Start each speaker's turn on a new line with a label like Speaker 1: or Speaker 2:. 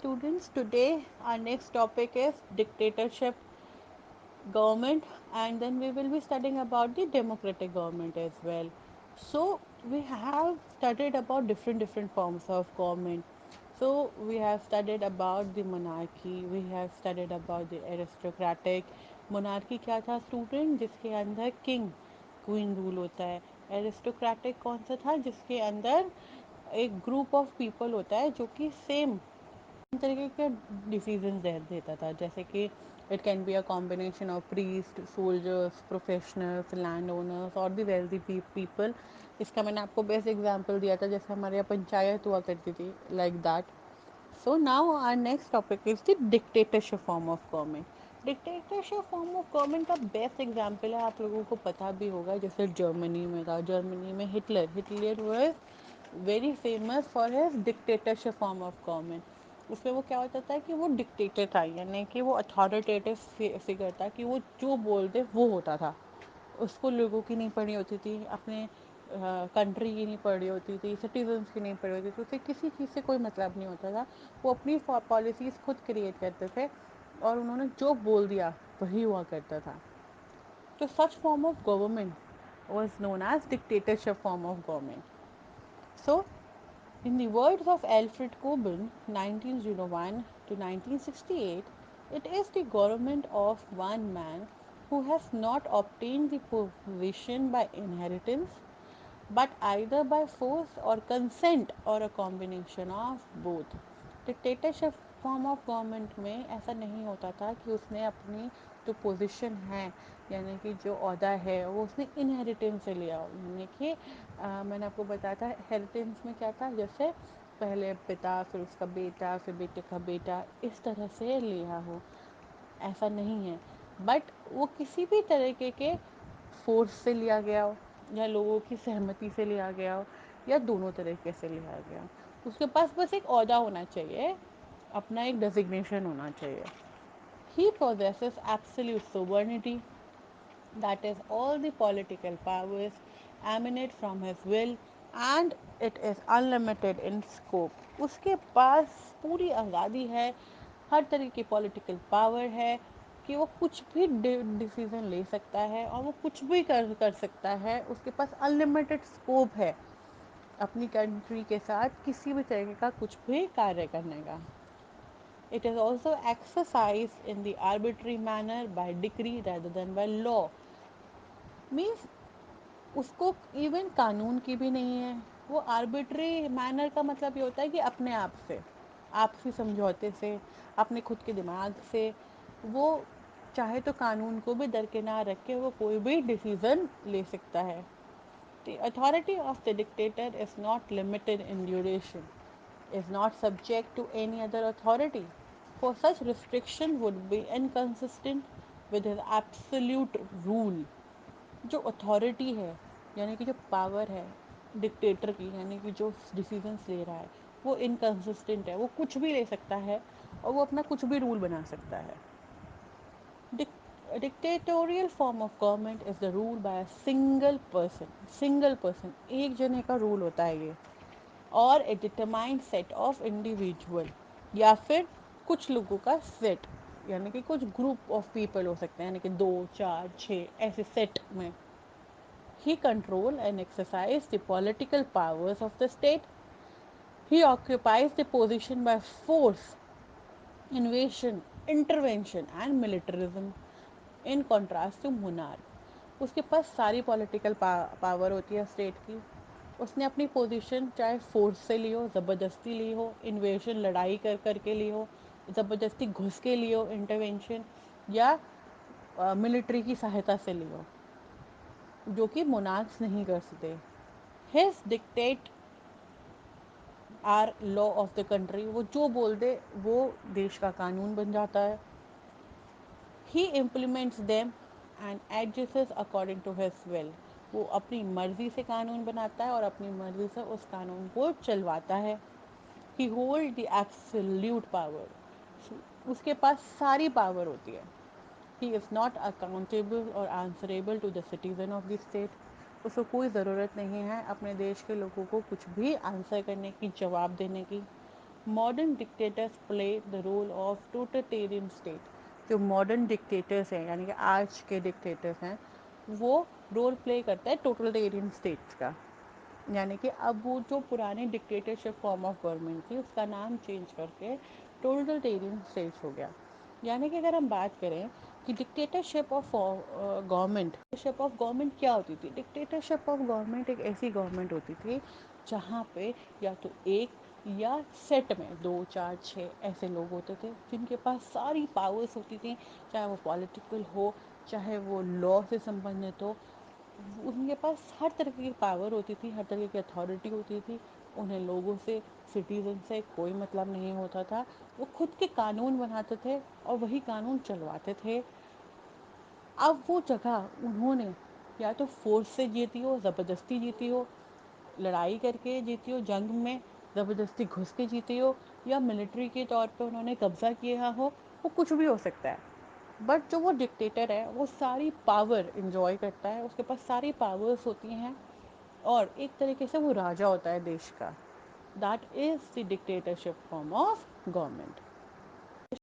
Speaker 1: students. Today, our next topic is dictatorship government, and then we will be studying about the democratic government as well. So, we have studied about different forms of government. So, we have studied about the monarchy, we have studied about the aristocratic. monarchy क्या था student? जिसके अंदर king queen rule होता है. Aristocratic कौन सा था? जिसके अंदर एक ग्रुप ऑफ पीपल होता है जो कि सेम तरीके के डिसीजन देता था, जैसे कि it can be a combination of priest, soldiers, professionals, land owners और द वेल्दी पीपल. इसका मैंने आपको बेस्ट एग्जांपल दिया था, जैसे हमारे यहाँ पंचायत हुआ करती थी, like that. So now our next topic is the dictatorship form of government. Dictatorship form of government का बेस्ट एग्जाम्पल है, आप लोगों को पता भी होगा, जैसे जर्मनी में था. जर्मनी में Hitler Hitler was very famous for his dictatorship form of government. उसमें वो क्या होता था कि वो डिक्टेटर था, यानी कि वो अथॉरिटेटिव फिगर था, कि वो जो बोल दे वो होता था. उसको लोगों की नहीं पड़ी होती थी, अपने कंट्री की नहीं पड़ी होती थी, सिटीजन्स की नहीं पड़ी होती थी, उसे किसी चीज़ से कोई मतलब नहीं होता था. वो अपनी पॉलिसीज़ खुद क्रिएट करते थे और उन्होंने जो बोल दिया वही हुआ करता था. तो such form of government was known as dictatorship form of government. So, in the words of Alfred Coben, 1901 to 1968, it is the government of one man who has not obtained the position by inheritance, but either by force or consent or a combination of both. Dictatorship form of government में ऐसा नहीं होता था कि उसने अपनी जो position है, यानी कि जो ओहदा है, वो उसने इनहेरिटेंस से लिया हो. यानी कि मैंने आपको बताया था हेरिटेंस में क्या था, जैसे पहले पिता, फिर उसका बेटा, फिर बेटे का बेटा, इस तरह से लिया हो. ऐसा नहीं है, बट वो किसी भी तरीके के फोर्स से लिया गया हो, या लोगों की सहमति से लिया गया हो, या दोनों तरीके से लिया गया हो. उसके पास बस एक ओहदा होना चाहिए, अपना एक डेजिग्नेशन होना चाहिए. ही possesses absolute sovereignty, that is, all the political powers emanate from his will and it is unlimited in scope. उसके पास पूरी आज़ादी है, हर तरह की पॉलिटिकल पावर है, कि वो कुछ भी डिसीजन ले सकता है और वो कुछ भी कर सकता है. उसके पास अनलिमिटेड स्कोप है अपनी कंट्री के साथ किसी भी तरीके का कुछ भी कार्य करने का. It is also exercised in the arbitrary manner by decree rather than by law. Means उसको इवन कानून की भी नहीं है. वो आर्बिट्री मैनर का मतलब ये होता है कि अपने आप से, आपसी समझौते से, अपने खुद के दिमाग से, वो चाहे तो कानून को भी दरकिनार रख के वो कोई भी डिसीज़न ले सकता है. The authority of the dictator is not limited in duration, is not subject to any other authority, for such restriction would be inconsistent with his absolute rule. जो अथॉरिटी है, यानी कि जो पावर है डिक्टेटर की, यानी कि जो डिसीजंस ले रहा है, वो इनकन्सिस्टेंट है, वो कुछ भी ले सकता है और वो अपना कुछ भी रूल बना सकता है. Dictatorial form of government is the rule by a single person, एक जने का रूल होता है ये, और ए डिटरमाइंड सेट ऑफ इंडिविजुअल, या फिर कुछ लोगों का सेट, यानी कि कुछ ग्रुप ऑफ पीपल हो सकते हैं, यानी कि 2, 4, 6 ऐसे सेट में. He controls and exercises the political powers of the state. He occupies the position by force, invasion, intervention and militarism in contrast to monarch. उसके पास सारी पॉलिटिकल पावर होती है स्टेट की. उसने अपनी पोजीशन चाहे फोर्स से ली हो, ज़बरदस्ती ली हो, इन्वेशन लड़ाई कर करके ली हो, ज़बरदस्ती घुस के ली हो, इंटरवेंशन, या मिलिट्री की सहायता से ली हो, जो कि मोनार्क्स नहीं कर सकते. His dictate are law of the country, वो जो बोल दे वो देश का कानून बन जाता है. He implements them and adjusts according to his will, वो अपनी मर्ज़ी से कानून बनाता है और अपनी मर्ज़ी से उस कानून को चलवाता है. He hold the absolute power, उसके पास सारी पावर होती है. ही इज़ नॉट अकाउंटेबल और answerable to the citizen of the state, उसको कोई ज़रूरत नहीं है अपने देश के लोगों को कुछ भी आंसर करने की, जवाब देने की. Modern dictators play the role of totalitarian state. جو ماڈرن ڈکٹیٹرس ہیں یعنی کہ آج کے ڈکٹیٹرس ہیں وہ رول پلے کرتا ہے ٹوٹلٹیرین اسٹیٹس کا. یعنی کہ اب وہ جو پرانے ڈکٹیٹرشپ فارم آف گورنمنٹ تھی اس کا نام چینج کر کے ٹوٹلٹیرین اسٹیٹس ہو گیا. یعنی کہ اگر ہم بات کریں کہ dictatorship of government, ship of government کیا ہوتی تھی؟ ڈکٹیٹرشپ آف گورنمنٹ ایک ایسی گورنمنٹ ہوتی تھی جہاں پہ یا تو ایک یا سیٹ میں 2 4 6 ایسے لوگ ہوتے تھے جن کے پاس ساری پاورس ہوتی تھیں، چاہے وہ پولیٹیکل ہو، چاہے وہ لا سے سمبندھت ہو. ان کے پاس ہر طرح کی پاور ہوتی تھی، ہر طرح کی اتھارٹی ہوتی تھی. انہیں لوگوں سے، سٹیزن سے کوئی مطلب نہیں ہوتا تھا. وہ خود کے قانون بناتے تھے اور وہی قانون چلواتے تھے. اب وہ جگہ انہوں نے یا تو فورس سے جیتی ہو، زبردستی جیتی ہو، لڑائی کر کے جیتی ہو، جنگ میں زبردستی گھس کے جیتی ہو، یا ملٹری کے طور پہ انہوں نے قبضہ کیا ہو. وہ کچھ بھی ہو سکتا ہے. بٹ جو وہ ڈکٹیٹر ہے وہ ساری پاور انجوائے کرتا ہے، اس کے پاس ساری پاورس ہوتی ہیں اور ایک طریقے سے وہ راجا ہوتا ہے دیش کا. That is the dictatorship form of government.